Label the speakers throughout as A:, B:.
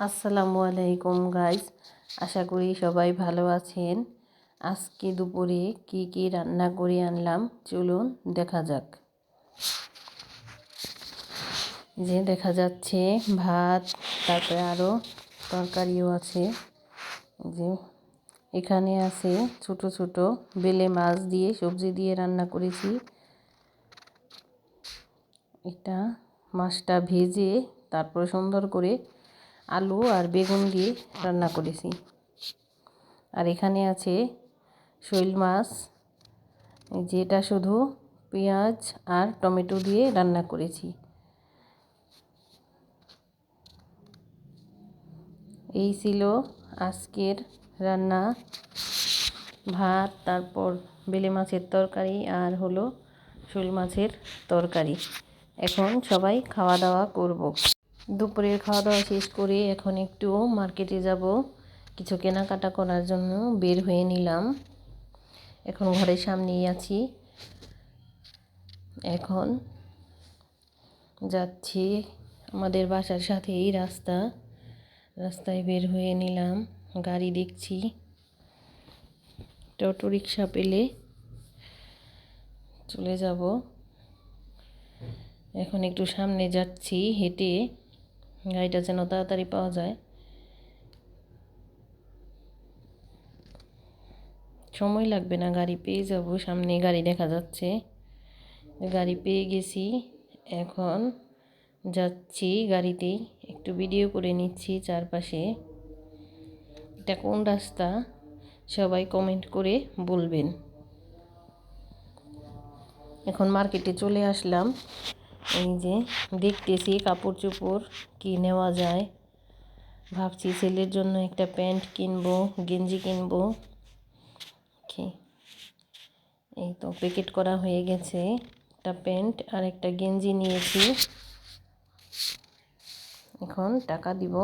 A: আসসালামু আলাইকুম গাইস, আশা করি সবাই ভালো আছেন। আজকে দুপুরে কি রান্না করে আনলাম চলুন দেখা যাক। যে দেখা যাচ্ছে ভাত, তারপরে আরও তরকারিও আছে। যে এখানে আছে ছোট ছোট বেলে মাছ দিয়ে সবজি দিয়ে রান্না করেছি। এটা মাছটা ভেজে তারপর সুন্দর করে আলু আর বেগুন দিয়ে রান্না করেছি। আর এখানে আছে শৈল মাছ, যেটা শুধু পেঁয়াজ আর টমেটো দিয়ে রান্না করেছি। এই ছিল আজকের রান্না, ভাত, তারপর বেলে মাছের তরকারি আর হলো শোল মাছের তরকারি। এখন সবাই খাওয়া দাওয়া করব। দুপুরের খাওয়া দাওয়া শেষ করে এখন একটু মার্কেটে যাব, কিছু কেনাকাটা করার জন্য বের হয়ে নিলাম। এখন ঘরের সামনেই আছি, এখন যাচ্ছি আমাদের বাসার সাথেই রাস্তায় বের হয়ে নিলাম। গাড়ি দেখছি, টোটো রিক্সা পেলে চলে যাব। এখন একটু সামনে যাচ্ছি হেঁটে, গাড়িটা যেন তাড়াতাড়ি পাওয়া যায়। সময় লাগবে না, গাড়ি পেয়ে যাব। সামনে গাড়ি দেখা যাচ্ছে, গাড়ি পেয়ে গেছি। এখন যাচ্ছি গাড়িতেই, একটু ভিডিও করে নিচ্ছি চারপাশে। এটা কোন রাস্তা সবাই কমেন্ট করে বলবেন। এখন মার্কেটে চলে আসলাম। এই যে দেখতেছি কাপড় চোপড় কি নেওয়া যায়। ভাবছি ছেলের জন্য একটা প্যান্ট কিনবো, গেঞ্জি কিনবো। এই তো প্যাকেট করা হয়ে গেছে, একটা প্যান্ট আর একটা গেঞ্জি নিয়েছি। এখন টাকা দিব।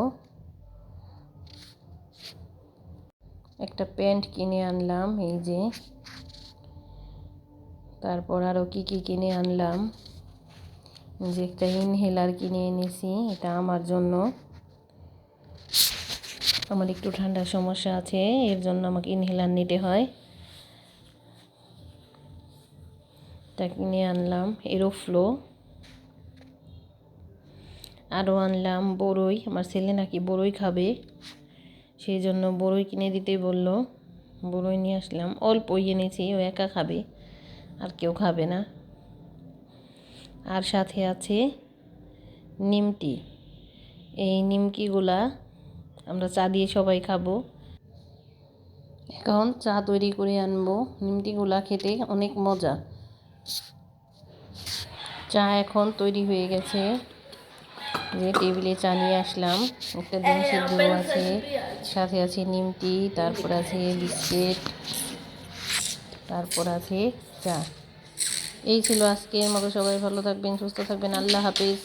A: একটা প্যান্ট কিনে আনলাম, এই যে। তারপর আরও কি কিনে আনলাম, যে একটা ইনহেলার কিনে এনেছি, এটা আমার জন্য। আমার একটু ঠান্ডার সমস্যা আছে, এর জন্য আমাকে ইনহেলার নিতে হয়। এটা কিনে আনলাম এরোফ্লো। আরও আনলাম বড়ই, আমার ছেলে নাকি বড়ই খাবে, সেই জন্য বড়ই কিনে দিতে বলল। বড়ই নিয়ে আসলাম, অল্পই এনেছি, ও একা খাবে, আর কেউ খাবে না। আর সাথে আছে নিমকি। এই নিমকিগুলা আমরা চা দিয়ে সবাই খাবো। এখন চা তৈরি করে আনবো। নিমকিগুলা খেতে অনেক মজা। চা এখন তৈরি হয়ে গেছে, যে টেবিলে চা নিয়ে আসলাম। একটা ডিম সিদ্ধ আছে, সাথে আছে নিমকি, তারপর আছে বিস্কিট, তারপর আছে চা। এই ছিল আজকের মতো। সবাই ভালো থাকবেন, সুস্থ থাকবেন। আল্লাহ হাফেজ।